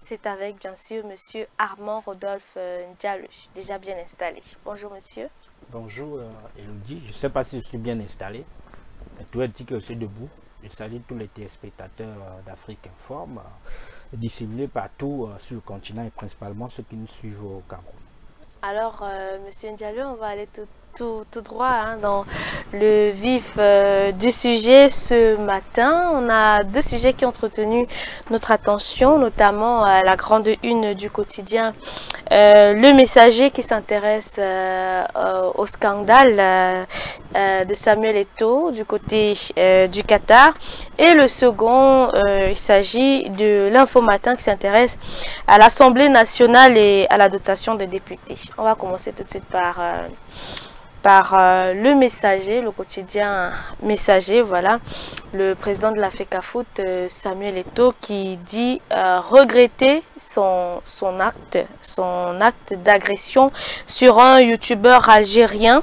c'est avec bien sûr Monsieur Armand Rodolphe Ndiallo, déjà bien installé. Bonjour monsieur. Bonjour Elodie, je ne sais pas si je suis bien installé, mais tout est dit que je suis debout. Je salue tous les téléspectateurs d'Afrique Informe, disséminés partout sur le continent et principalement ceux qui nous suivent au Cameroun. Alors Monsieur Ndiallo, on va aller tout droit dans le vif du sujet ce matin. On a deux sujets qui ont retenu notre attention, notamment la grande une du quotidien, le Messager qui s'intéresse au scandale de Samuel Eto'o du côté du Qatar, et le second, il s'agit de l'Info Matin qui s'intéresse à l'Assemblée nationale et à la dotation des députés. On va commencer tout de suite par le Messager, le quotidien Messager. Voilà, le président de la FECAFOOT, Samuel Eto'o, qui dit regretter son acte d'agression sur un youtubeur algérien.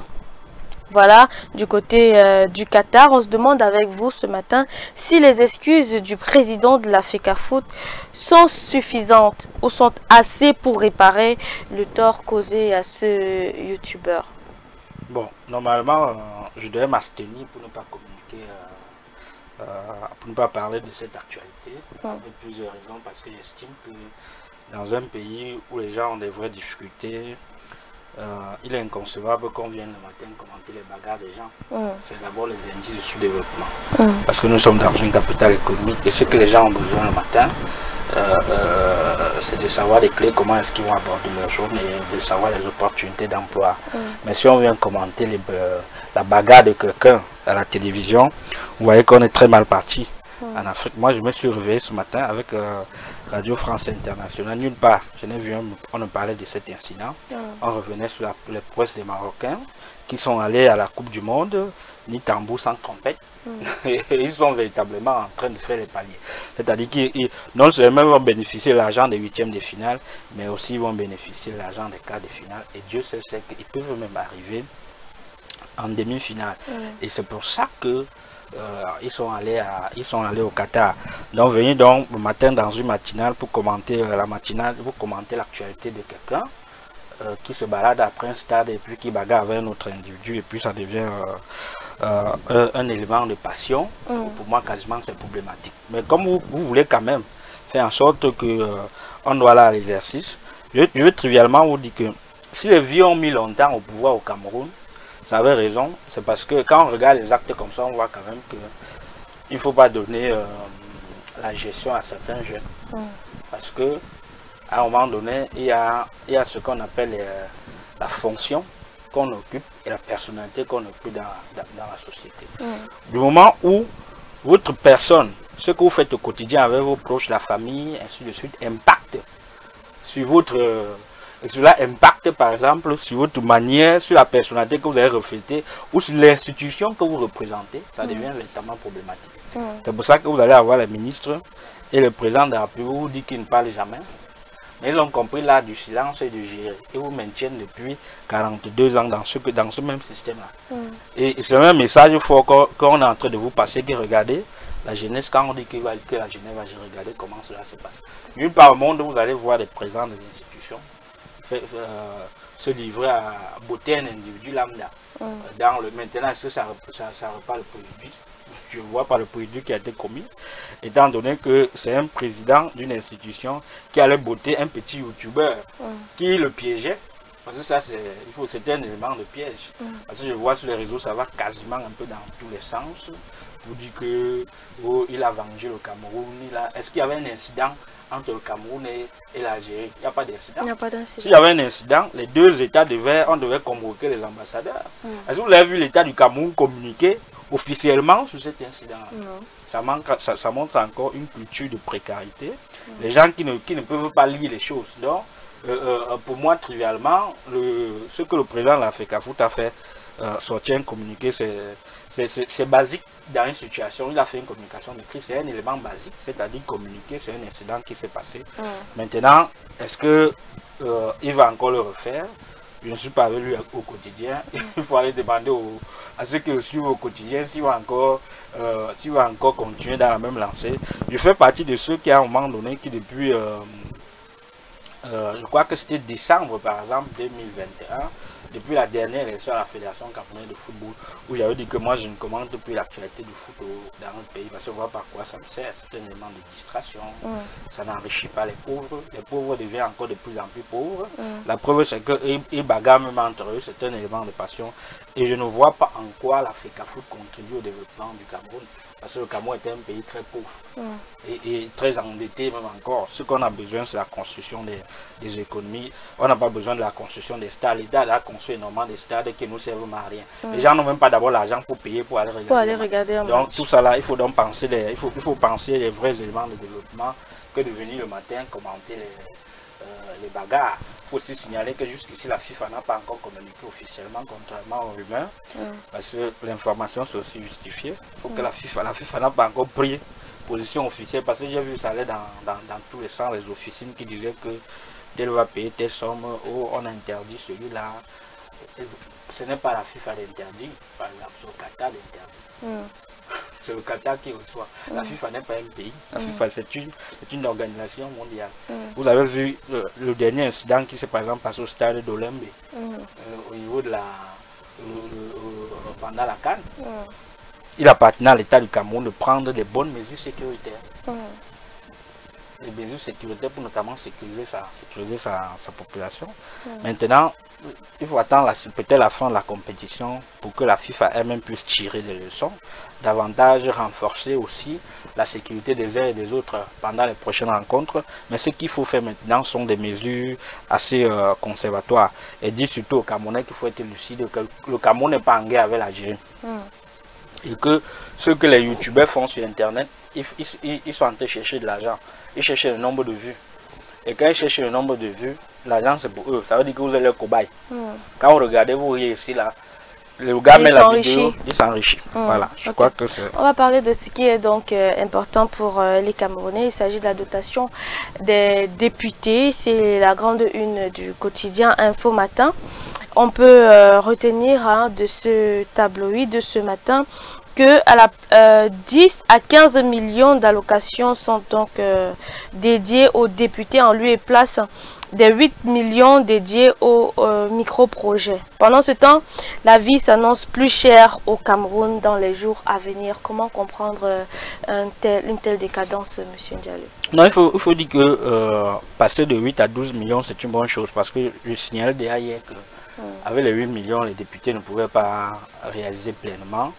Voilà, du côté du Qatar. On se demande avec vous ce matin si les excuses du président de la FECAFOOT sont suffisantes ou sont assez pour réparer le tort causé à ce youtubeur. Bon, normalement, je devais m'abstenir pour ne pas communiquer, pour ne pas parler de cette actualité, pour plusieurs raisons, parce que j'estime que dans un pays où les gens ont des vraies difficultés, il est inconcevable qu'on vienne le matin commenter les bagarres des gens. C'est d'abord les indices de sous-développement. Parce que nous sommes dans une capitale économique et ce que les gens ont besoin le matin, c'est de savoir les clés, comment est-ce qu'ils vont aborder leur journée, et de savoir les opportunités d'emploi. Mais si on vient commenter la bagarre de quelqu'un à la télévision, vous voyez qu'on est très mal parti en Afrique. Moi, je me suis réveillé ce matin avec Radio France Internationale. Nulle part, je n'ai vu on ne parlait de cet incident. On revenait sur les prouesses des Marocains qui sont allés à la Coupe du Monde, ni tambour sans trompette. Ils sont véritablement en train de faire les paliers. C'est-à-dire qu'ils non seulement vont bénéficier de l'argent des huitièmes de finale, mais aussi ils vont bénéficier de l'argent des quarts de finale. Et Dieu sait qu'ils peuvent même arriver en demi-finale. Et c'est pour ça que ils sont allés au Qatar. Donc venez donc le matin dans une matinale pour commenter l'actualité de quelqu'un qui se balade après un stade et puis qui bagarre avec un autre individu, et puis ça devient un élément de passion. Pour moi, quasiment, c'est problématique. Mais comme vous voulez quand même faire en sorte que on doit aller à l'exercice, je veux trivialement vous dire que si les vieux ont mis longtemps au pouvoir au Cameroun, ça avait raison. C'est parce que quand on regarde les actes comme ça, on voit quand même qu'il ne faut pas donner la gestion à certains jeunes. Parce que à un moment donné, il y a ce qu'on appelle la fonction qu'on occupe et la personnalité qu'on occupe dans la société. Du moment où votre personne, ce que vous faites au quotidien avec vos proches, la famille, ainsi de suite, impacte sur votre... cela impacte par exemple sur votre manière, sur la personnalité que vous avez reflétée ou sur l'institution que vous représentez, ça devient légèrement problématique. C'est pour ça que vous allez avoir les ministres et le président de la République vous dit qu'ils ne parlent jamais. Mais ils ont compris l'art du silence et du gérer. Ils vous maintiennent depuis 42 ans dans ce même système-là. Et c'est un message fort qu'on est en train de vous passer, que regardez, la jeunesse, quand on dit que la jeunesse va regarder comment cela se passe. Nulle part au monde, vous allez voir des présidents des institutions se livrer à botter un individu lambda. Maintenant, est-ce que ça repart le préjudice? Je vois par le préjudice qui a été commis, étant donné que c'est un président d'une institution qui allait botter un petit youtubeur qui le piégeait. Parce que ça, c'était un élément de piège. Parce que je vois sur les réseaux, ça va quasiment un peu dans tous les sens. Vous dites que il a vengé le Cameroun. Est-ce qu'il y avait un incident entre le Cameroun et l'Algérie? Il n'y a pas d'incident. S'il y avait un incident, les deux États on devait convoquer les ambassadeurs. Est-ce que vous avez vu l'État du Cameroun communiquer officiellement sur cet incident-là? Ça montre encore une culture de précarité. Les gens qui ne peuvent pas lire les choses. Donc, pour moi, trivialement, ce que le président de la FECAFOOT a fait, sortir un communiqué, c'est basique dans une situation. Il a fait une communication de crise, c'est un élément basique, c'est-à-dire communiquer sur un incident qui s'est passé. Maintenant, est-ce qu'il va encore le refaire? Je ne suis pas avec lui au quotidien. Il faut aller demander à ceux qui le suivent au quotidien s'il va encore continuer dans la même lancée. Je fais partie de ceux qui, à un moment donné, qui depuis je crois que c'était décembre par exemple 2021, depuis la dernière élection à la Fédération camerounaise de football, où j'avais dit que moi je ne commande plus l'actualité du foot dans notre pays, parce que voilà par quoi ça me sert, c'est un élément de distraction, ça n'enrichit pas les pauvres deviennent encore de plus en plus pauvres. La preuve c'est qu'ils bagarrent même entre eux, c'est un élément de passion, et je ne vois pas en quoi l'Africa Foot contribue au développement du Cameroun. Parce que le Cameroun est un pays très pauvre et très endetté même encore. Ce qu'on a besoin, c'est la construction des économies. On n'a pas besoin de la construction des stades. L'État a construit énormément de stades qui ne nous servent à rien. Les gens n'ont même pas d'abord l'argent pour payer pour aller regarder. Donc tout ça là, il faut donc penser il faut penser les vrais éléments de développement que de venir le matin commenter les bagarres. Il faut aussi signaler que jusqu'ici la FIFA n'a pas encore communiqué officiellement, contrairement aux rumeurs, parce que l'information c'est aussi justifiée. Il faut que la FIFA n'a pas encore pris position officielle, parce que j'ai vu ça aller dans tous les sens, les officines qui disaient que tel va payer telle somme, ou on interdit celui-là. Ce n'est pas la FIFA d'interdire, par exemple, c'est le Qatar d'interdire. C'est le Qatar qui reçoit. La FIFA n'est pas un pays. La FIFA, c'est une organisation mondiale. Vous avez vu le dernier incident qui s'est par exemple passé au stade d'Olembe, au niveau de pendant la CAN. Il appartenait à l'État du Cameroun de prendre des bonnes mesures sécuritaires. Les mesures sécuritaires pour notamment sécuriser sa population. Maintenant, il faut attendre peut-être la fin de la compétition pour que la FIFA elle-même puisse tirer des leçons, davantage renforcer aussi la sécurité des uns et des autres pendant les prochaines rencontres. Mais ce qu'il faut faire maintenant sont des mesures assez conservatoires. Et dire surtout aux Camerounais qu'il faut être lucide, que le Cameroun n'est pas en guerre avec l'Algérie. Et que ce que les youtubeurs font sur internet, ils sont en train de chercher de l'argent. Ils cherchent le nombre de vues. Et quand ils cherchent le nombre de vues, l'argent c'est pour eux. Ça veut dire que vous êtes leur cobaye. Quand vous regardez, vous voyez ici là, le gars met la vidéo, il s'enrichit. Voilà, je crois que c'est... On va parler de ce qui est donc important pour les Camerounais. Il s'agit de la dotation des députés. C'est la grande une du quotidien Info Matin. On peut retenir de ce tabloïd de ce matin que 10 à 15 millions d'allocations sont donc dédiées aux députés en lieu et place des 8 millions dédiés aux micro-projets. Pendant ce temps, la vie s'annonce plus chère au Cameroun dans les jours à venir. Comment comprendre une telle décadence, M. Ndialé? Non, il faut dire que passer de 8 à 12 millions, c'est une bonne chose, parce que je signalais déjà hier que avec les 8 millions, les députés ne pouvaient pas réaliser pleinement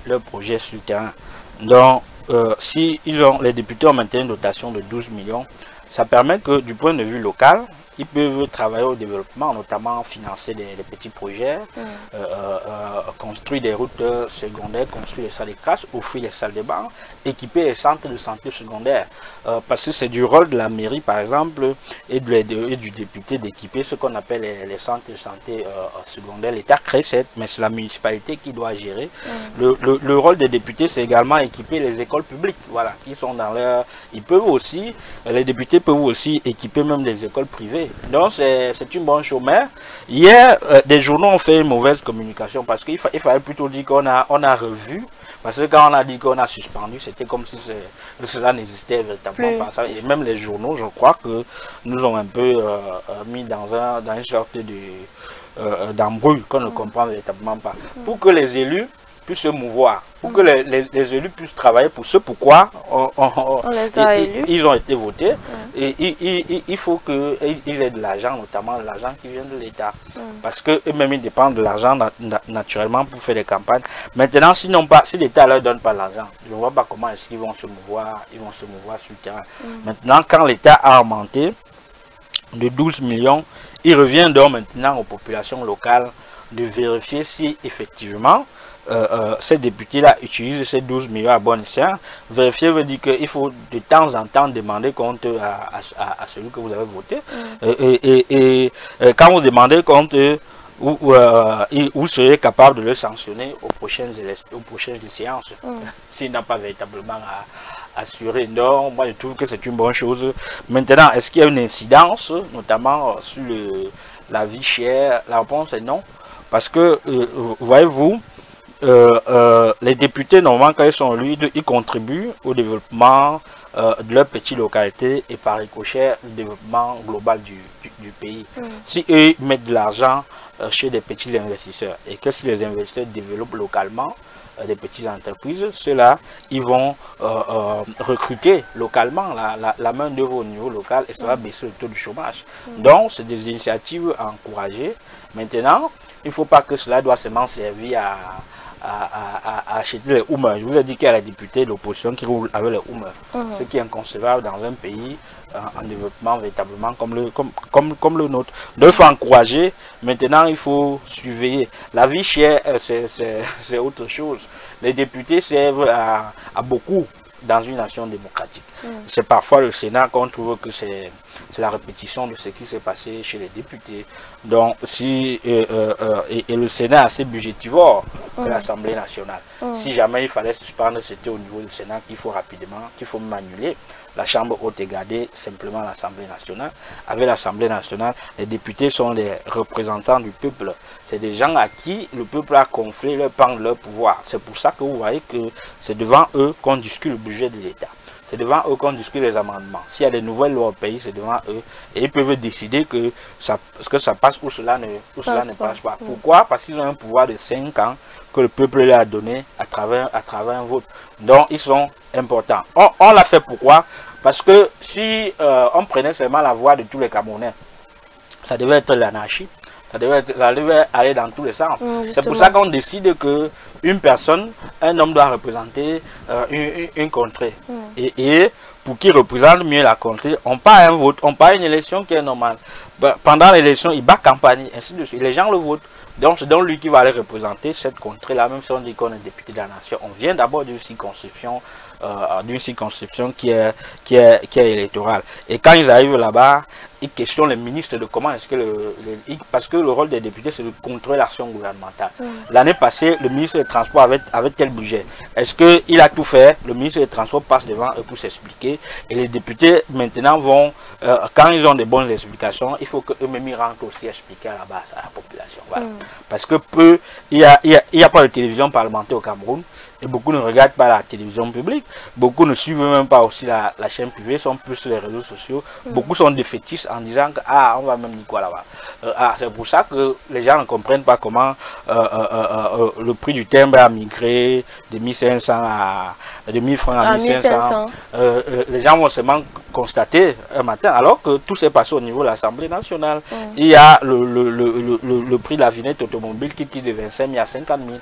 leurs projets sur le terrain. Donc, si les députés ont maintenu une dotation de 12 millions, ça permet que du point de vue local, ils peuvent travailler au développement, notamment financer des petits projets, construire des routes secondaires, construire des salles de classe, offrir des salles de bain, équiper les centres de santé secondaires. Parce que c'est du rôle de la mairie, par exemple, et du député d'équiper ce qu'on appelle les centres de santé secondaires. L'État crée mais c'est la municipalité qui doit gérer. Le rôle des députés, c'est également équiper les écoles publiques. Voilà, qui sont dans leur... Ils peuvent aussi, les députés peuvent aussi équiper même des écoles privées. Donc c'est une bonne chose. Mais hier, des journaux ont fait une mauvaise communication, parce qu'il fallait plutôt dire qu'on a revu. Parce que quand on a dit qu'on a suspendu, c'était comme si cela n'existait véritablement pas. Et même les journaux, je crois que nous ont un peu mis dans une sorte d'embrouille qu'on ne comprend véritablement pas. Pour que les élus puissent se mouvoir, pour que les élus puissent travailler pour ce pourquoi ils ont été votés. Et il faut qu'ils aient de l'argent, notamment de l'argent qui vient de l'État. Parce qu'eux-mêmes, ils dépendent de l'argent naturellement pour faire des campagnes. Maintenant, si l'État ne leur donne pas l'argent, je ne vois pas comment est-ce qu'ils vont se mouvoir, sur le terrain. Maintenant, quand l'État a augmenté de 12 millions, il revient donc maintenant aux populations locales de vérifier si effectivement ces députés-là utilisent ces 12 millions à bon escient. Vérifier veut dire qu'il faut de temps en temps demander compte à celui que vous avez voté. Et quand vous demandez compte, vous serez capable de le sanctionner aux prochaines séances. S'il n'a pas véritablement assuré. Donc, moi je trouve que c'est une bonne chose. Maintenant, est-ce qu'il y a une incidence, notamment sur la vie chère? La réponse est non. Parce que, voyez-vous, les députés, normalement, quand ils sont élus, ils contribuent au développement de leur petite localité et par ricochet le développement global du pays. Si eux mettent de l'argent chez des petits investisseurs et que si les investisseurs développent localement des petites entreprises, ceux-là, ils vont recruter localement la main-d'œuvre au niveau local et ça va baisser le taux de chômage. Donc, c'est des initiatives à encourager. Maintenant, il ne faut pas que cela doit seulement servir à acheter les Houmers. Je vous ai dit qu'il y a les députés de l'opposition qui roulent avec les Houmers, ce qui est inconcevable dans un pays en développement véritablement comme le nôtre. Donc il faut encourager, maintenant il faut surveiller. La vie chère, c'est autre chose. Les députés servent à beaucoup dans une nation démocratique. C'est parfois le Sénat qu'on trouve que c'est la répétition de ce qui s'est passé chez les députés. Donc, si et le Sénat est assez budgétivore que l'Assemblée nationale. Si jamais il fallait suspendre, c'était au niveau du Sénat qu'il faut rapidement, qu'il faut annuler. La Chambre haute est gardée simplement l'Assemblée nationale. Avec l'Assemblée nationale, les députés sont les représentants du peuple. C'est des gens à qui le peuple a confié leur pan de leur pouvoir. C'est pour ça que vous voyez que c'est devant eux qu'on discute le budget de l'État. C'est devant eux qu'on discute les amendements. S'il y a des nouvelles lois au pays, c'est devant eux. Et ils peuvent décider que ça passe ou cela ne passe pas. Pourquoi? Parce qu'ils ont un pouvoir de 5 ans que le peuple leur a donné à travers un vote. Donc, ils sont importants. On l'a fait pourquoi? Parce que si on prenait seulement la voix de tous les Camerounais, ça devait être l'anarchie. Ça devait aller dans tous les sens. C'est pour ça qu'on décide que une personne, un homme doit représenter une contrée. Et pour qu'il représente mieux la contrée, on part un vote, on part une élection qui est normale. Pendant l'élection, il bat campagne, ainsi de suite. Les gens le votent. Donc c'est donc lui qui va aller représenter cette contrée-là, même si on dit qu'on est député de la nation. On vient d'abord d'une circonscription qui est électorale. Et quand ils arrivent là-bas, ils questionnent les ministres de comment est-ce que parce que le rôle des députés c'est de contrôler l'action gouvernementale. L'année passée, le ministre des Transports avait quel budget? Est-ce qu'il a tout fait? Le ministre des Transports passe devant eux pour s'expliquer. Et les députés maintenant vont, quand ils ont des bonnes explications, il faut qu'eux-mêmes ils rentrent aussi expliquer à la base à la population. Voilà. Parce que il n'y a pas de télévision parlementaire au Cameroun. Et beaucoup ne regardent pas la télévision publique. Beaucoup ne suivent même pas aussi la chaîne privée, sont plus sur les réseaux sociaux. Beaucoup sont défaitistes en disant que on va même dire quoi là-bas. C'est pour ça que les gens ne comprennent pas comment le prix du timbre a migré de 1500 à 1000 francs à 1500. Les gens vont seulement constater un matin, alors que tout s'est passé au niveau de l'Assemblée nationale. Il y a le prix de la vignette automobile qui quitte de 25 000 à 50 000.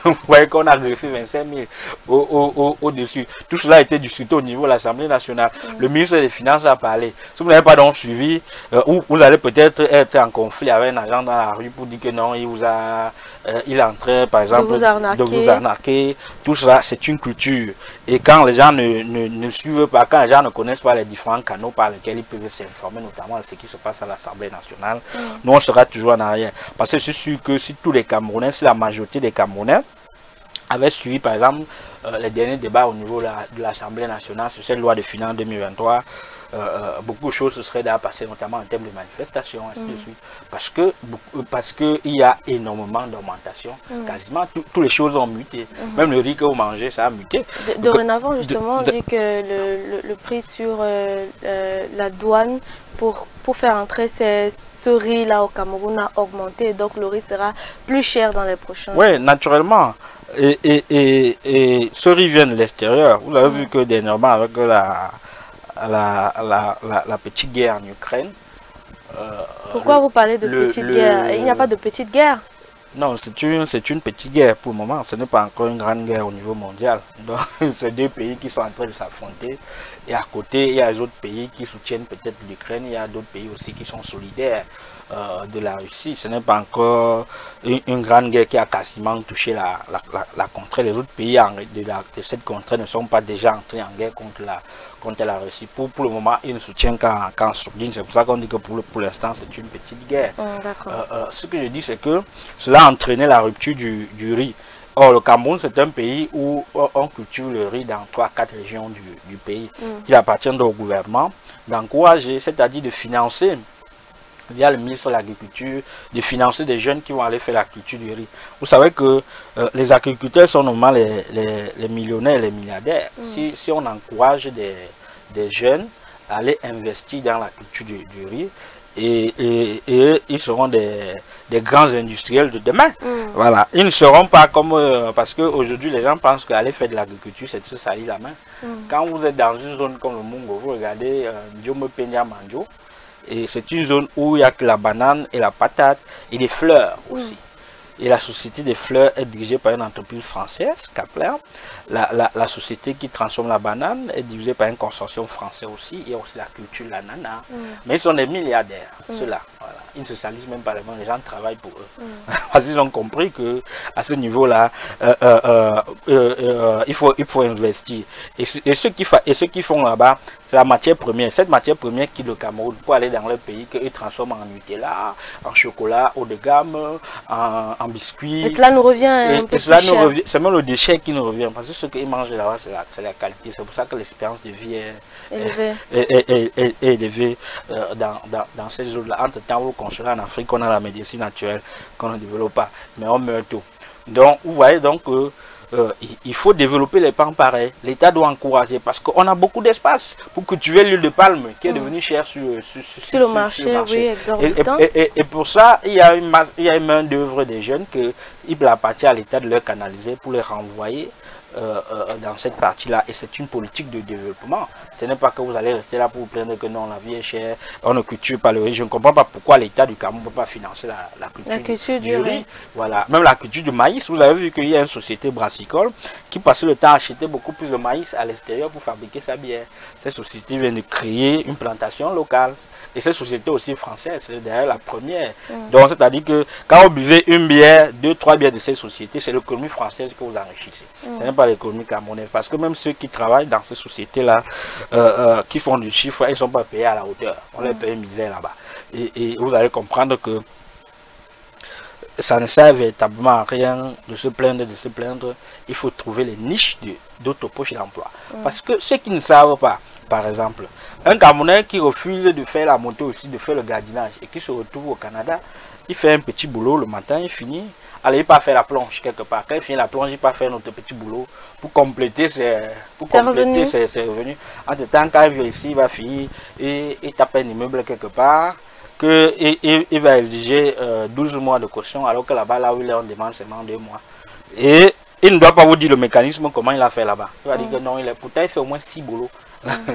Vous voyez qu'on a greffé 25 000 au-dessus. Tout cela a été discuté au niveau de l'Assemblée nationale. Le ministre des Finances a parlé. Si vous n'avez pas donc suivi, vous allez peut-être être en conflit avec un agent dans la rue pour dire que non, il est en train, par exemple, de vous arnaquer. Tout ça, c'est une culture. Et quand les gens ne suivent pas, quand les gens ne connaissent pas les différents canaux par lesquels ils peuvent s'informer, notamment de ce qui se passe à l'Assemblée nationale, nous, on sera toujours en arrière. Parce que c'est sûr que si tous les Camerounais, si la majorité des Camerounais avaient suivi, par exemple, les derniers débats au niveau de l'Assemblée nationale sur cette loi de finances 2023, beaucoup de choses se seraient déjà passées, notamment en termes de manifestations, ainsi de suite. Parce que il y a énormément d'augmentation. Quasiment toutes les choses ont muté. Même le riz que vous mangez, ça a muté. Dorénavant, justement, on dit que le prix sur la douane pour faire entrer ce riz-là au Cameroun a augmenté. Donc le riz sera plus cher dans les prochains jours. Oui, naturellement. Et ce riz vient de l'extérieur. Vous avez vu que dernièrement, avec la petite guerre en Ukraine. Pourquoi vous parlez de petite guerre? Il n'y a pas de petite guerre. Non, c'est une petite guerre pour le moment. Ce n'est pas encore une grande guerre au niveau mondial. Donc, c'est deux pays qui sont en train de s'affronter. Et à côté, il y a les autres pays qui soutiennent peut-être l'Ukraine. Il y a d'autres pays aussi qui sont solidaires de la Russie. Ce n'est pas encore une grande guerre qui a quasiment touché la contrée. Les autres pays de cette contrée ne sont pas déjà entrés en guerre contre la Russie. Pour le moment, ils ne soutiennent qu'en sourdine. C'est pour ça qu'on dit que pour l'instant, c'est une petite guerre. Ce que je dis, c'est que cela a entraîné la rupture du riz. Or, le Cameroun, c'est un pays où on cultive le riz dans 3-4 régions du pays. Il appartient au gouvernement d'encourager, c'est-à-dire de financer, via le ministre de l'Agriculture, de financer des jeunes qui vont aller faire la culture du riz. Vous savez que les agriculteurs sont normalement les millionnaires, les milliardaires. Si on encourage des jeunes à aller investir dans la culture du riz. Et ils seront des grands industriels de demain. Voilà. Ils ne seront pas comme... parce qu'aujourd'hui, les gens pensent qu'aller faire de l'agriculture, c'est de se salir la main. Quand vous êtes dans une zone comme le Mungo, vous regardez Ndiome Peña Manjo, et c'est une zone où il n'y a que la banane et la patate et les fleurs aussi. Et la société des fleurs est dirigée par une entreprise française, Kapler. La société qui transforme la banane est dirigée par un consortium français aussi. Il y a aussi la culture, l'ananas. Mais ils sont des milliardaires, ceux-là. Voilà. Ils ne se salissent même pas les mains, les gens travaillent pour eux. Parce qu'ils ont compris qu'à ce niveau-là, il faut investir. Et ceux qui font là-bas, c'est la matière première. Cette matière première qui le Cameroun, pour aller dans leur pays, qu'ils transforment en Nutella, en chocolat haut de gamme, en biscuits. Et cela nous revient un peu plus cher. C'est même le déchet qui nous revient. Parce que ce qu'ils mangent là-bas, c'est la qualité. C'est pour ça que l'espérance de vie est élevée dans ces zones-là. Entre-temps, vous constatez en Afrique, on a la médecine naturelle qu'on ne développe pas. Mais on meurt tôt. Donc, vous voyez donc que il faut développer les pans pareils. L'État doit encourager parce qu'on a beaucoup d'espace pour cultiver l'huile de palme qui est devenue chère sur le marché. Oui, exorbitant. Et pour ça, il y a une main d'œuvre des jeunes qu'il appartient à l'État de leur canaliser pour les renvoyer dans cette partie-là. Et c'est une politique de développement. Ce n'est pas que vous allez rester là pour vous plaindre que non, la vie est chère, on ne cultive pas le riz. Je ne comprends pas pourquoi l'État du Cameroun ne peut pas financer la culture du riz. Voilà. Même la culture du maïs, vous avez vu qu'il y a une société brassicole qui passait le temps à acheter beaucoup plus de maïs à l'extérieur pour fabriquer sa bière. Cette société vient de créer une plantation locale. Et cette société aussi française, c'est d'ailleurs la première. Donc, c'est-à-dire que quand vous buvez une bière, 2-3 bières de cette société, c'est l'économie française que vous enrichissez. Ce n'est pas l'économie camerounaise. Parce que même ceux qui travaillent dans ces sociétés-là, qui font du chiffre, ils ne sont pas payés à la hauteur. On les paye misère là-bas. Et vous allez comprendre que ça ne sert véritablement à rien de se plaindre, Il faut trouver les niches d'autres poches d'emploi. Parce que ceux qui ne savent pas, par exemple, un Camerounais qui refuse de faire la moto aussi, de faire le gardiennage et qui se retrouve au Canada, il fait un petit boulot le matin, il finit. Allez, il part faire la plonge quelque part. Quand il finit la plonge, il part faire notre petit boulot pour compléter ses revenus. Entre-temps, quand il vient ici, il va finir et taper un immeuble quelque part. Il va exiger 12 mois de caution, alors que là-bas, là où il est, on demande seulement 2 mois. Et il ne doit pas vous dire le mécanisme, comment il a fait là-bas. Il va dire que non, pourtant il fait au moins 6 boulots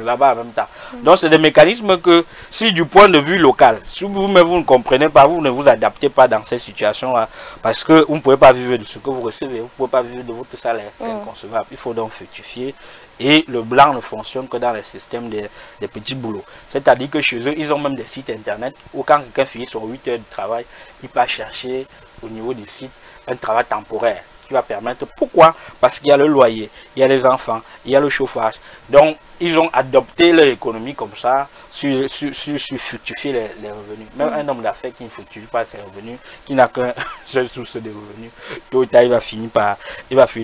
là-bas en même temps. Donc c'est des mécanismes que, si du point de vue local, si vous-même vous ne comprenez pas, vous ne vous adaptez pas dans ces situations-là, parce que vous ne pouvez pas vivre de ce que vous recevez, vous ne pouvez pas vivre de votre salaire, c'est inconcevable. Il faut donc fructifier. Et le blanc ne fonctionne que dans le système des petits boulots. C'est-à-dire que chez eux, ils ont même des sites internet où quand quelqu'un finit son 8 heures de travail, il peut chercher au niveau du site un travail temporaire qui va permettre. Pourquoi? Parce qu'il y a le loyer, il y a les enfants, il y a le chauffage. Donc, ils ont adopté leur économie comme ça, sur fructifier les revenus. Même un homme d'affaires qui ne fructifie pas ses revenus, qui n'a qu'un seul source de revenus, tôt ou tard, il va finir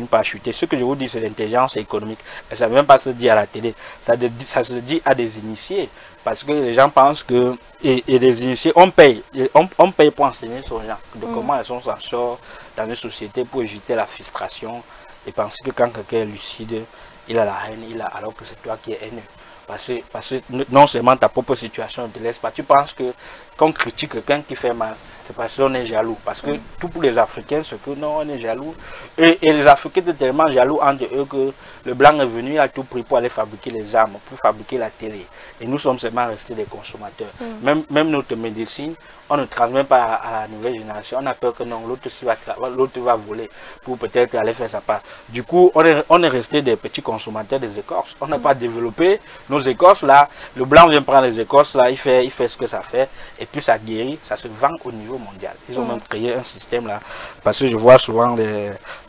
par chuter. Ce que je vous dis, c'est l'intelligence économique. Et ça ne veut même pas se dire à la télé, ça se dit à des initiés. Parce que les gens pensent que, et les initiés, on paye pour enseigner aux gens de comment elles s'en sortent dans une société pour éviter la frustration et penser que quand quelqu'un est lucide, il a la haine, alors que c'est toi qui es haineux. Parce que non seulement ta propre situation ne te laisse pas, tu penses que quand on critique quelqu'un qui fait mal, c'est parce qu'on est jaloux. Parce que tout pour les Africains, c'est que non, on est jaloux. Et les Africains étaient tellement jaloux entre eux que le blanc est venu à tout prix pour aller fabriquer les armes, pour fabriquer la télé. Et nous sommes seulement restés des consommateurs. Même notre médecine, on ne transmet pas à la nouvelle génération. On a peur que non, l'autre va voler pour peut-être aller faire sa part. Du coup, on est resté des petits consommateurs des écorces. On n'a pas développé nos écorces là. Le blanc vient prendre les écorces là, il fait ce que ça fait. Et puis ça guérit, ça se vend au niveau mondial. Ils ont même créé un système là. Parce que je vois souvent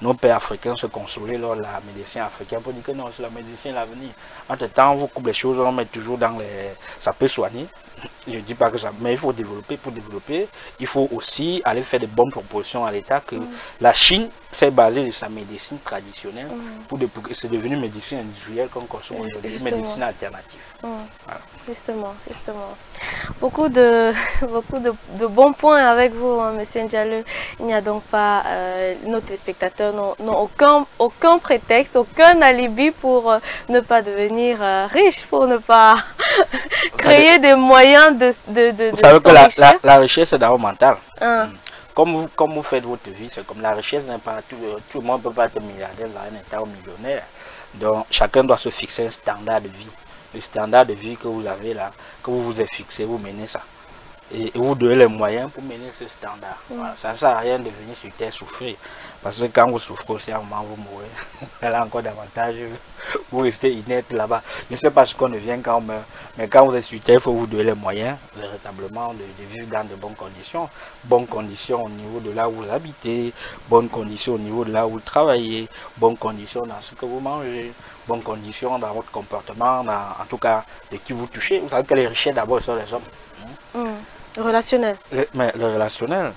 nos pères africains se consoler lors de la médecine africaine pour dire que non, c'est la médecine l'avenir. Entre-temps, on vous coupe les choses, on met toujours dans les... Ça peut soigner. Je ne dis pas que ça... Mais il faut développer. Pour développer, il faut aussi aller faire de bonnes propositions à l'État que la Chine s'est basée sur sa médecine traditionnelle. C'est devenu médecine industrielle qu'on consomme aujourd'hui, médecine alternative. Voilà. Justement. beaucoup de bons points avec vous, hein, Monsieur Ndialeu. Il n'y a donc pas, nos téléspectateurs n'ont aucun prétexte, aucun alibi pour ne pas devenir riche, pour ne pas créer des moyens de vous savez que la richesse est d'abord mentale. Hein. Comme vous faites votre vie, c'est comme la richesse n'est pas tout le monde ne peut pas être milliardaire dans un état ou millionnaire. Donc chacun doit se fixer un standard de vie. Le standard de vie que vous avez là, que vous vous êtes fixé, vous menez ça. Et vous donnez les moyens pour mener ce standard. Voilà, ça ne sert à rien de venir sur terre souffrir. Parce que quand vous souffrez aussi, à un moment, vous mourrez. Là encore davantage, vous restez inerte là-bas. Je ne sais pas ce qu'on devient quand on meurt. Mais quand vous êtes sur terre, il faut vous donner les moyens véritablement de vivre dans de bonnes conditions. Bonnes conditions au niveau de là où vous habitez, bonnes conditions au niveau de là où vous travaillez, bonnes conditions dans ce que vous mangez, bonnes conditions dans votre comportement, en tout cas de qui vous touchez. Vous savez que les richesses d'abord sont les hommes. Relationnel. Mais le relationnel,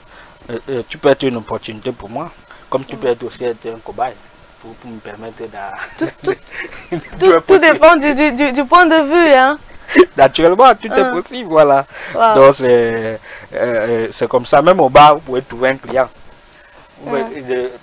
tu peux être une opportunité pour moi, comme tu peux être aussi un cobaye pour me permettre tout dépend du point de vue. Hein. Naturellement, tout est possible, voilà. Wow. Donc c'est comme ça, même au bar, vous pouvez trouver un client.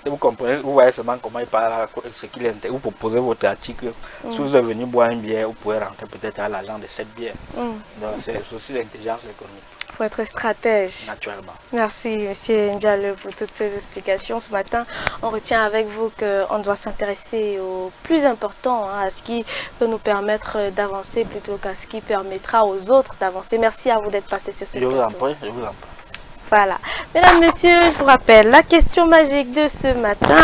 Vous comprenez, vous voyez seulement comment il parle, ce qu'il intéresse, vous proposez votre article. Si vous êtes venu boire une bière, vous pouvez rentrer peut-être à l'argent de cette bière. Donc c'est aussi l'intelligence économique. Il faut être stratège. Naturellement. Merci, Monsieur Ndialeu, pour toutes ces explications. Ce matin, on retient avec vous qu'on doit s'intéresser au plus important, hein, à ce qui peut nous permettre d'avancer plutôt qu'à ce qui permettra aux autres d'avancer. Merci à vous d'être passé sur ce plateau. Je vous en prie, je vous en prie. Voilà. Mesdames, Messieurs, je vous rappelle la question magique de ce matin.